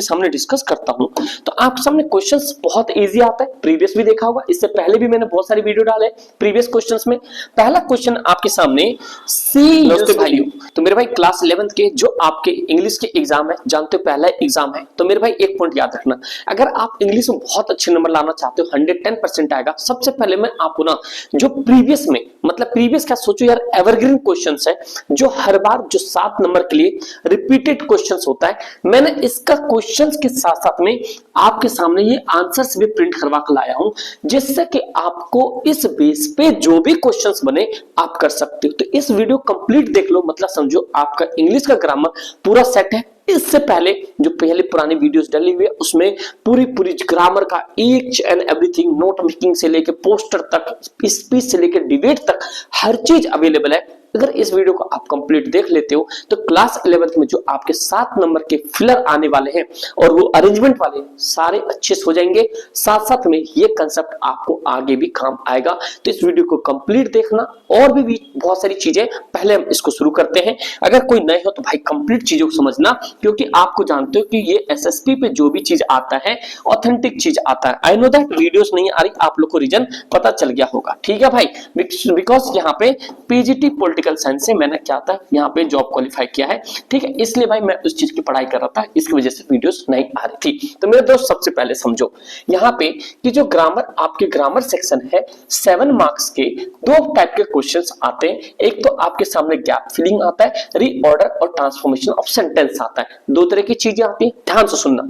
सामने डिस्कस करता हूं तो आपके सामने क्वेश्चंस बहुत इजी आता है। प्रीवियस भी देखा होगा, इससे पहले भी मैंने बहुत सारी वीडियो डाले प्रीवियस क्वेश्चंस में। पहला क्वेश्चन आपके सामने सी यूज्ड वैल्यू। तो मेरे भाई क्लास 11th के जो आपके इंग्लिश के एग्जाम है, जानते हो पहला एग्जाम है, तो मेरे भाई एक पॉइंट याद रखना, अगर आप इंग्लिश में बहुत अच्छे नंबर लाना चाहते हो, 110% आएगा, सबसे पहले मैं आपको ना जो प्रीवियस में, मतलब प्रीवियस का सोचो यार, एवरग्रीन क्वेश्चंस है जो हर बार जो 7 नंबर के लिए रिपीटेड क्वेश्चंस होता है, मैंने इसका क्वेश्चंस के साथ साथ में आपके सामने ये आंसर्स भी प्रिंट करवा कर लाया हूं, जिससे कि आपको इस बेस पे जो भी क्वेश्चंस बने आप कर सकते हो। तो इस वीडियो कंप्लीट देख लो, मतलब समझो आपका इंग्लिश का ग्रामर पूरा सेट है। इससे पहले जो पहले पुरानी वीडियोस डली हुई है उसमें पूरी ग्रामर का each and everything, note making से लेकर पोस्टर तक, स्पीच से लेकर डिबेट तक हर चीज अवेलेबल है। अगर इस वीडियो को आप कंप्लीट देख लेते हो तो क्लास 11th में जो आपके 7 नंबर के फिलर आने वाले हैं और वो अरेंजमेंट वाले सारे अच्छे से हो जाएंगे। साथ साथ में ये कंसेप्ट आपको आगे भी काम आएगा। तो इस वीडियो को कंप्लीट देखना, और भी बहुत सारी चीजें, पहले हम इसको शुरू करते हैं। अगर कोई नए हो तो भाई कंप्लीट चीजों को समझना, क्योंकि आपको जानते हो कि ये एसएसपी पे जो भी चीज आता है ऑथेंटिक चीज आता है। आई नो दैट वीडियोस नहीं आ रही, आप लोग को रीजन पता चल गया होगा, ठीक है भाई, बिकॉज यहाँ पे पीजीटी पॉलिटिकल साइंस से मैंने क्या था यहाँ पे जॉब क्वालिफाई किया है, ठीक है, इसलिए भाई मैं उस चीज की पढ़ाई कर रहा था, इसकी वजह से वीडियोस नहीं आ रही थी। तो मेरे दोस्त सबसे पहले समझो यहाँ पे कि जो ग्रामर, आपके ग्रामर सेक्शन है, 7 मार्क्स के 2 टाइप के क्वेश्चंस आते हैं। एक तो आपके सामने गैप फिलिंग आता है, रीऑर्डर और ट्रांसफॉर्मेशन ऑफ सेंटेंस आता है। 2 तरह की चीजें आती हैं, ध्यान से सुनना।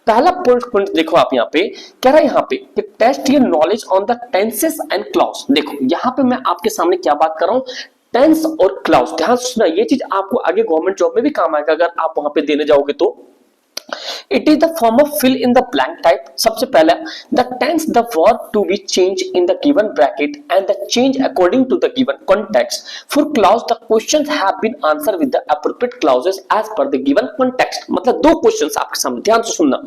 पहला पॉइंट देखो आप यहाँ पे कह रहा है, यहाँ पे कि test your knowledge on the tenses and clause. देखो यहाँ पे मैं आपके सामने क्या बात कर रहा हूँ, टेंस और क्लॉज। ध्यान से सुनना, ये चीज आपको आगे गवर्नमेंट जॉब में भी काम आएगा अगर आप वहां पे देने जाओगे तो। It is the form of fill in the blank type. सबसे पहला the tense, the verb to be changed in the given bracket and the change according to the given context. For clause, the questions have been answered with the appropriate clauses as per the given context. मतलब 2 questions आपके सामने, ध्यान से सुनना।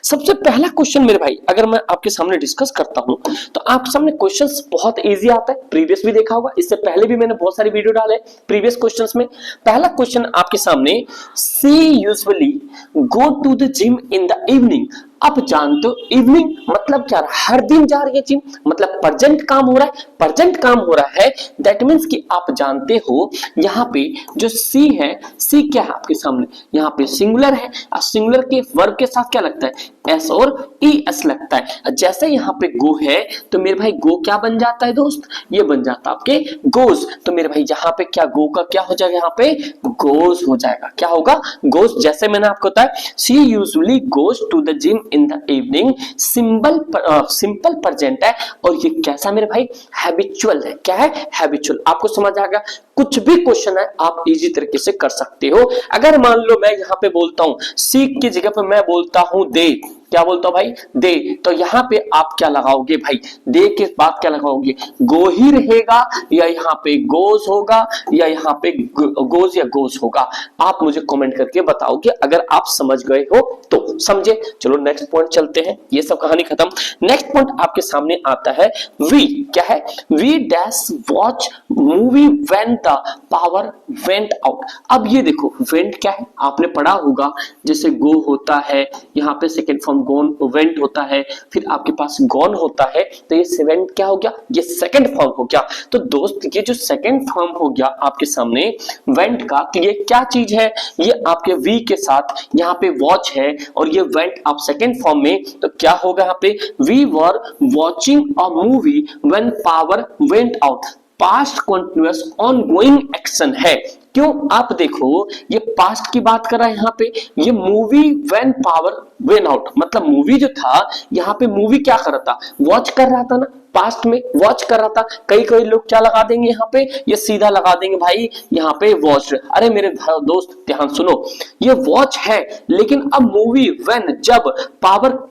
सबसे पहला question मेरे भाई अगर मैं आपके सामने डिस्कस करता हूं तो आपके सामने क्वेश्चंस बहुत इजी आता है। प्रीवियस भी देखा होगा, इससे पहले भी मैंने बहुत सारी वीडियो डाले प्रीवियस क्वेश्चंस में। पहला क्वेश्चन आपके सामने, she usually go to the gym in the evening. अब जानते हो इवनिंग मतलब क्या, हर दिन जा रही है जिम, मतलब प्रेजेंट काम हो रहा है, प्रेजेंट काम हो रहा है। दैट मींस कि आप जानते हो यहाँ पे जो सी है, सी क्या है आपके सामने, यहाँ पे सिंगुलर है, और सिंगुलर के वर्ब के साथ क्या लगता है, एस और ई एस लगता है। जैसे यहाँ पे गो है तो मेरे भाई गो क्या बन जाता है दोस्त, ये बन जाता है आपके गोज। तो मेरे भाई यहाँ पे क्या गो का क्या हो जाएगा, यहाँ पे गोज हो जाएगा। क्या होगा, गोज। जैसे मैंने आपको बताया, she usually goes to the gym in the evening, simple present है, और ये कैसा मेरे भाई, हैबिचुअल है। क्या है, हैबिचुअल। आपको समझ आ गया, कुछ भी क्वेश्चन है आप इजी तरीके से कर सकते हो। अगर मान लो मैं यहाँ पे बोलता हूँ सी की जगह पे मैं बोलता हूँ दे, क्या बोलता हूँ भाई, दे, तो यहाँ पे आप क्या लगाओगे भाई, दे के बाद क्या लगाओगे, गो ही रहेगा, या यहाँ पे गोज होगा, या यहाँ पे गोज या गोज होगा। आप मुझे कमेंट करके बताओगे अगर आप समझ गए हो तो। समझे, चलो नेक्स्ट पॉइंट चलते हैं, ये सब कहानी खत्म। नेक्स्ट पॉइंट आपके सामने आता है, वी क्या है, we dash watch movie when the power went out. अब ये देखो वेंट क्या है, आपने पढ़ा होगा, जैसे गो होता है, यहाँ पे सेकेंड फॉर्म गोन, वेंट होता है, फिर आपके पास गॉन होता है, तो ये सेवेंट क्या हो गया, ये सेकंड फॉर्म हो गया। तो दोस्त ये जो सेकंड फॉर्म हो गया आपके सामने वेंट का, तो ये क्या चीज है, ये आपके वी के साथ यहाँ पे वॉच है, और ये वेंट आप सेकंड फॉर्म में, तो क्या होगा यहाँ पे, we were watching a movie when power went out. Past continuous ongoing action है। क्यों, आप देखो ये पास्ट की बात कर रहा है यहाँ पे, ये movie when power when out, मतलब मूवी जो था यहाँ पे, मूवी क्या कर रहा था, वॉच कर रहा था ना, पास्ट में वॉच कर रहा था। कई लोग क्या लगा देंगे यहाँ पे, ये सीधा लगा देंगे भाई यहाँ पे वॉच। अरे मेरे दोस्त ध्यान सुनो, ये वॉच है, लेकिन अब मूवी व्हेन, जब power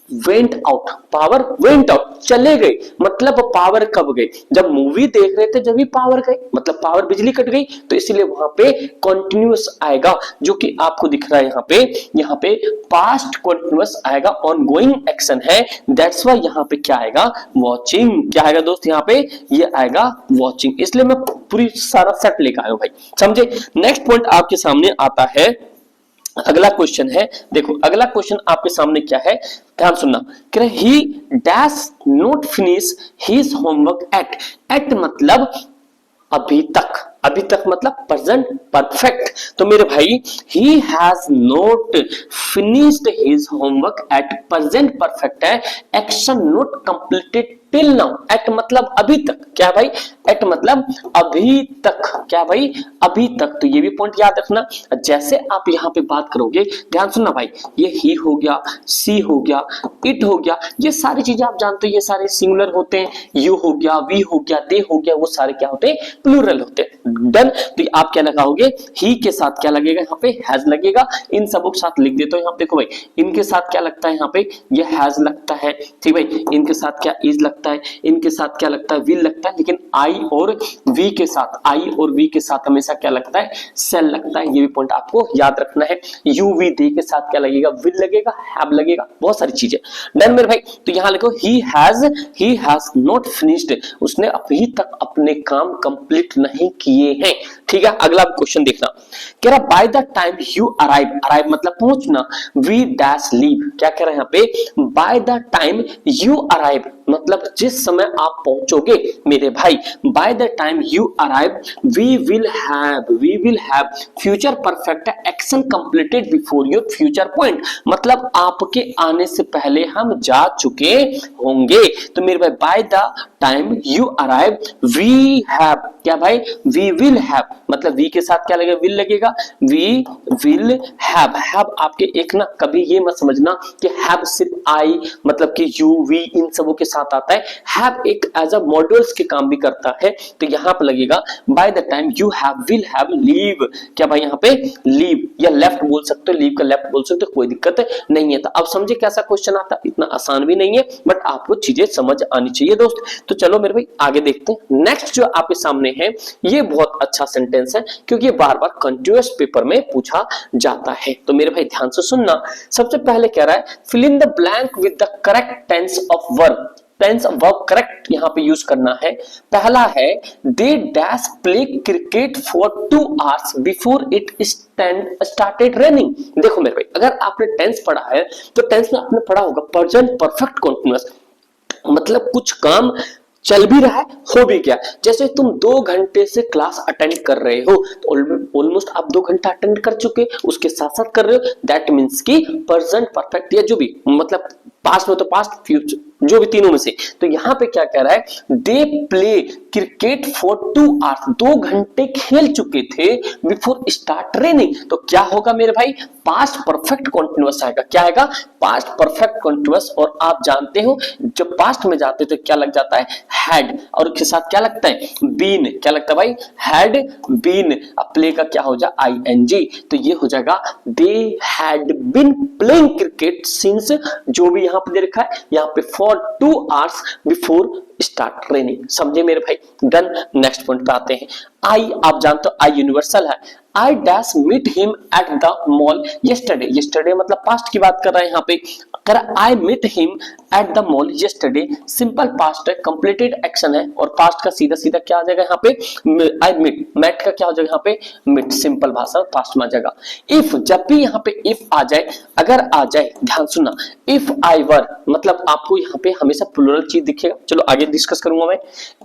went out, power went out, चले गए, मतलब पावर कब गई, जब मूवी देख रहे थे जब भी पावर गई, मतलब पावर बिजली कट गई, तो इसलिए वहां पे कंटिन्यूअस आएगा, जो कि आपको दिख रहा है यहाँ पे पास्ट कंटिन्यूअस आएगा, ऑनगोइंग एक्शन है, दैट्स व्हाई यहाँ पे क्या आएगा, वॉचिंग। क्या आएगा दोस्त, यहाँ पे ये आएगा वॉचिंग, इसलिए मैं पूरी सारा सेट लेकर आया हूं भाई, समझे। नेक्स्ट पॉइंट आपके सामने आता है, अगला क्वेश्चन है, देखो अगला क्वेश्चन आपके सामने क्या है, ध्यान सुनना। कह रहे ही dash not finish his homework eight मतलब अभी तक, अभी तक मतलब प्रेजेंट परफेक्ट। तो मेरे भाई he has not finished his homework at present perfect है, action not completed till now. At मतलब अभी तक, क्या भाई, एट मतलब अभी तक, क्या भाई, अभी तक। तो ये भी पॉइंट याद रखना। जैसे आप यहाँ पे बात करोगे, ध्यान सुनना भाई, ये ही हो गया, सी हो गया, इट हो गया, ये सारी चीजें आप जानते हो, ये सारे सिंगुलर होते हैं। यू हो गया, वी हो गया, दे हो गया, वो सारे क्या होते हैं, प्लूरल होते हैं। डन। तो आप क्या लगाओगे, ही के साथ क्या लगेगा, यहाँ पे हैज लगेगा। इन सबों के साथ लिख देते हो। यहाँ देखो भाई, इनके साथ क्या लगता है, यहाँ पे ये हैज लगता है, ठीक भाई। इनके साथ क्या इज लगता है, इनके साथ क्या लगता है, विल लगता है। लेकिन आई और वी के साथ, आई और वी के साथ हमेशा क्या लगता है, सेल लगता है। ये भी पॉइंट आपको याद रखना है। यू वी दे के साथ क्या लगेगा, विल लगेगा, हैव लगेगा, बहुत सारी चीजें। डन मेरे भाई। तो यहां लिखो ही हैज नॉट फिनिश्ड, उसने अभी तक अपने काम कंप्लीट नहीं किए हैं। ठीक है, अगला क्वेश्चन देखना। कह रहा bye the time you arrive, arrive मतलब पहुंचना, वी डैश लीव। क्या कह रहा है यहाँ पे, by the time you arrive मतलब जिस समय आप पहुंचोगे मेरे भाई, by the time you arrive we will have future perfect action completed before your future point, मतलब आपके आने से पहले हम जा चुके होंगे। तो मेरे भाई by the time you arrive we have, क्या भाई, वी विल हैव मतलब वी के साथ क्या लगेगा, विल लगेगा, वी विल हैव आपके एक ना कभी ये मत समझना कि हैव सिर्फ आई मतलब कि यू वी इन सबों के साथ आता है। हैव एक एज अ मॉड्यूल्स के काम भी करता है। तो यहां पे लगेगा bye the time you have will have leave, क्या भाई यहाँ पे लीव, या लेफ्ट बोल सकते हो, लीव का लेफ्ट बोल सकते हो, कोई दिक्कत नहीं है। तो अब समझे कैसा क्वेश्चन आता है, इतना आसान भी नहीं है बट आपको चीजें समझ आनी चाहिए दोस्त। तो चलो मेरे भाई आगे देखते हैं। नेक्स्ट जो आपके सामने है ये बहुत अच्छा सेंटेंस है क्योंकि ये बार बार कंटीन्यूअस पेपर में पूछा जाता है। तो मेरे भाई ध्यान से सुनना। सबसे पहले कह रहा है fill in the blank with the correct tense of verb. Tense of verb correct यहां पे यूज करना है। पहला है they dash play cricket for 2 hours before it started raining. देखो मेरे भाई अगर आपने टेंस पढ़ा है तो टेंस में आपने पढ़ा होगा प्रेजेंट परफेक्ट कंटीन्यूअस, मतलब कुछ काम चल भी रहा है, हो भी गया। जैसे तुम 2 घंटे से क्लास अटेंड कर रहे हो तो ऑलमोस्ट आप 2 घंटा अटेंड कर चुके, उसके साथ साथ कर रहे हो, दैट मीन्स कि प्रेजेंट परफेक्ट या जो भी मतलब पास्ट में तो पास्ट, फ्यूचर जो भी तीनों में से। तो यहां पे क्या कह रहा है, they play cricket for 2 hours 2 घंटे खेल चुके थे बिफोर स्टार्ट रेनिंग। तो क्या होगा मेरे भाई, पास्ट परफेक्ट कंटीन्यूअस आएगा। क्या आएगा, पास्ट परफेक्ट कंटीन्यूअस। और आप जानते हो जब पास्ट में जाते तो क्या लग जाता है, हैड, और उसके साथ क्या लगता है, बीन। क्या लगता है भाई, हैड बीन। अब प्ले का क्या हो जाए, ing। तो ये हो जाएगा they had been playing cricket since, जो भी यहां पे दे रखा है यहाँ पे for 2 hours before start raining. समझे मेरे भाई। डन। नेक्स्ट पॉइंट पे आते हैं। आई आप जानते हो आई यूनिवर्सल है। I dash meet him at the mall yesterday. Yesterday मतलब पास्ट की बात कर रहा है यहाँ पे। कर I meet him at the mall yesterday, simple past है, कंप्लीटेड एक्शन है और पास्ट का सीधा सीधा क्या आ जाएगा यहाँ पे, आई मीट। मैट का क्या हो जाएगा यहाँ पे, मीट, सिंपल भाषा पास्ट में आ जाएगा। इफ जब भी यहाँ पे इफ आ जाए, अगर आ जाए, ध्यान सुनना, इफ आई वर मतलब आपको यहाँ पे हमेशा प्लूरल चीज दिखेगा। चलो आगे डिस्कस करूंगा मैं।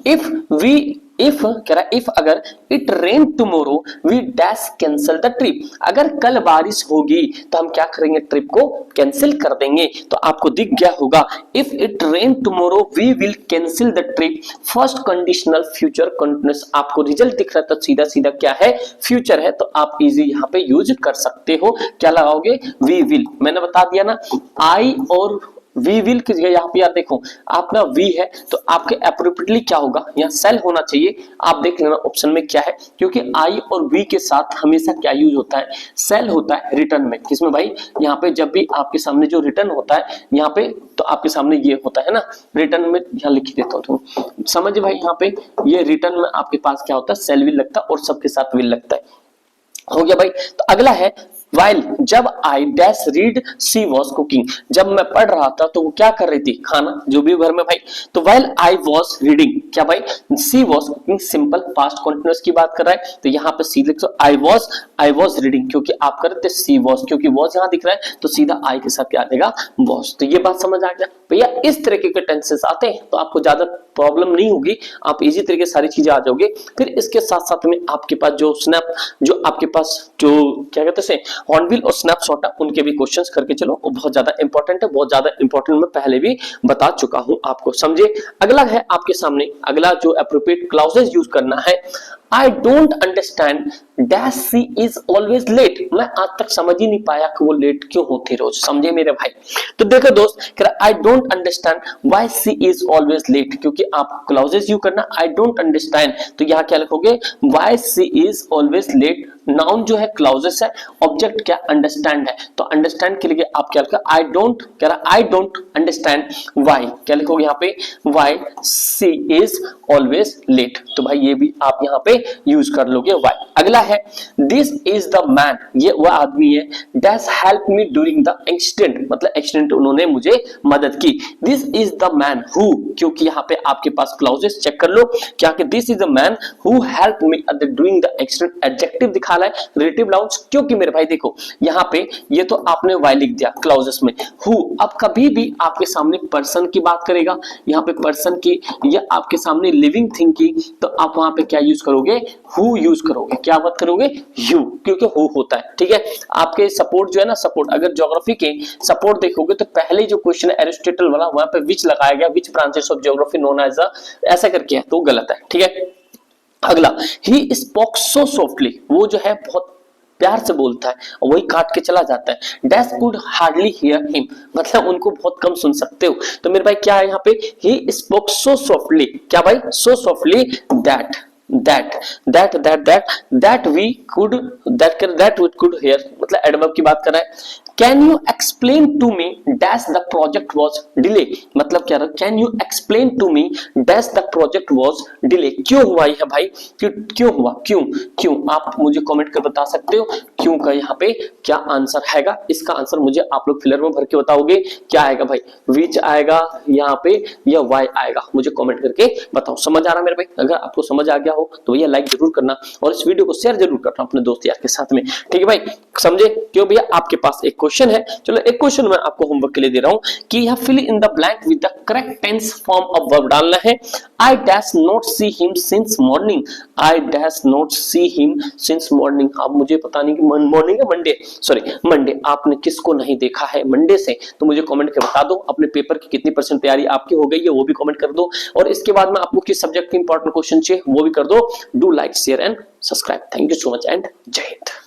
इफ वी, इफ कह रहा है इफ अगर it rain tomorrow we dash cancel the trip, अगर कल बारिश होगी तो हम क्या करेंगे, ट्रिप को कैंसिल कर देंगे। तो आपको दिख गया होगा if it rain tomorrow we will cancel the trip, first conditional future continuous. आपको रिजल्ट दिख रहा है तो सीधा सीधा क्या है, फ्यूचर है। तो आप इजी यहाँ पे यूज कर सकते हो। क्या लगाओगे, वी विल। मैंने बता दिया ना, आई और वी विल की जगह यहाँ पे यार देखो आपका वी है तो आपके एप्रोप्रिएटली क्या होगा, यहाँ सेल होना चाहिए। आप देख लेना ऑप्शन में क्या है, क्योंकि आई और वी के साथ हमेशा क्या यूज होता है, सेल होता है रिटर्न में। किसमें भाई, यहाँ पे जब भी आपके सामने जो रिटर्न होता है यहाँ पे, तो आपके सामने ये होता है ना रिटर्न में, यहाँ लिख देता हूँ समझ भाई। यहाँ पे ये रिटर्न में आपके पास क्या होता है, सेल विल लगता है और सबके साथ विल लगता है। हो गया भाई। तो अगला है while जब I dash read she was cooking, जब मैं पढ़ रहा था तो वो क्या कर रही थी, खाना, जो भी घर में भाई। तो while I was reading, क्या भाई, she was cooking, simple past continuous की बात कर रहा है, तो यहाँ पे सी लिख दो I was reading, क्योंकि आप कर रहे थे she was, क्योंकि was यहाँ दिख रहा है तो सीधा I के साथ क्या आ जाएगा, was। तो ये बात समझ आ गया भैया। इस तरीके के टेंसेस आते हैं तो आपको ज्यादा प्रॉब्लम नहीं होगी, आप इजी तरीके से सारी चीजें आ जाओगे। फिर इसके साथ साथ में आपके पास जो स्नैप, जो आपके पास जो क्या कहते हैं हॉर्नबिल और स्नैपशॉट है, उनके भी क्वेश्चंस करके चलो, वो बहुत ज्यादा इंपॉर्टेंट है, बहुत ज्यादा इंपॉर्टेंट मैं पहले भी बता चुका हूं आपको, समझे। अगला है आपके सामने, अगला जो एप्रोप्रिएट क्लॉजेस यूज करना है, I don't understand dash she is always late, मैं आज तक समझ ही नहीं पाया कि वो लेट क्यों होती रोज, समझे मेरे भाई। तो देखो दोस्त, I don't understand why she is always late, क्योंकि आप क्लॉजेस यूज करना I don't understand, तो यहाँ क्या लिखोगे, why she is always late। Noun जो है क्लॉजेस है, ऑब्जेक्ट क्या अंडरस्टैंड है, तो अंडरस्टैंड के लिए आप क्या लिखोगे, I don't understand why, क्या लिखोगे यहाँ पे, why she is always late, तो भाई ये भी आप यहाँ पे यूज कर लोगे why। अगला है this is the man, ये वह आदमी है, dash help me during the accident, मतलब एक्सीडेंट उन्होंने मुझे मदद की। this is the man who, क्योंकि यहाँ पे आपके पास क्लॉजेस चेक कर लो, क्या कि this is the man who helped me during the accident, adjective दिखा रहा है, रिलेटिव नाउन्स, क्योंकि मेरे भाई देखो यहाँ पे ये तो आपने why लिख दिया क्लॉजेस में, who अब कभी भी आपके सामने पर्सन की बात करेगा, यहाँ पे पर्सन की, या आपके सामने लिविंग थिंग की, तो आप वहां पे क्या यूज करोगे, who यूज करोगे, क्या बात करोगे, you, क्योंकि who होता है, ठीक है। आपके सपोर्ट जो है ना, सपोर्ट अगर ज्योग्राफी के सपोर्ट देखोगे तो पहले जो क्वेश्चन है एरिस्टोटल वाला, वहां पे विच लगाया गया, which branches of geography known as ऐसा करके है, तो गलत है, ठीक है। अगला, he spoke so softly, वो जो है बहुत प्यार से बोलता है और वही काट के चला जाता है। Dash could hardly hear him, मतलब उनको बहुत कम सुन सकते हो, तो मेरे भाई क्या है यहाँ पे, he spoke so softly, क्या भाई, so softly that we could hear, मतलब एडवर्ब की बात कर रहा है। Can you explain to me dash the project was delay, मतलब क्या रहा, Can you explain to me dash the project was delay, क्यों हुआ है भाई, क्यों हुआ, क्यों आप मुझे कमेंट कर बता सकते हो क्यों का यहाँ पे क्या आंसर आएगा। इसका आंसर मुझे आप लोग फिलर में भर के बताओगे, क्या आएगा भाई, विच आएगा यहाँ पे या वाई आएगा, मुझे कमेंट करके बताओ। समझ आ रहा मेरे भाई, अगर आपको समझ आ गया हो तो भैया लाइक जरूर करना और इस वीडियो को शेयर जरूर करना अपने दोस्त यार के साथ में, ठीक है भाई, समझे। क्यों भैया, आपके पास एक क्वेश्चन है, चलो एक क्वेश्चन मैं आपको होमवर्क के लिए दे रहा हूं कि यह fill in the blank with the correct tense form of verb डालना है। I dash not see him since morning, I dash not see him since morning. आप मुझे पता नहीं कि मॉर्निंग है मंडे, सॉरी मंडे, आपने किसको नहीं देखा है मंडे से, तो मुझे कमेंट कर बता दो। अपने पेपर की कितनी % तैयारी आपकी हो गई है वो भी कमेंट कर दो, और इसके बाद में आपको किस सब्जेक्ट के इंपॉर्टेंट क्वेश्चन चाहिए वो भी कर दो। Do like share and subscribe. Thank you so much and जय हिंद।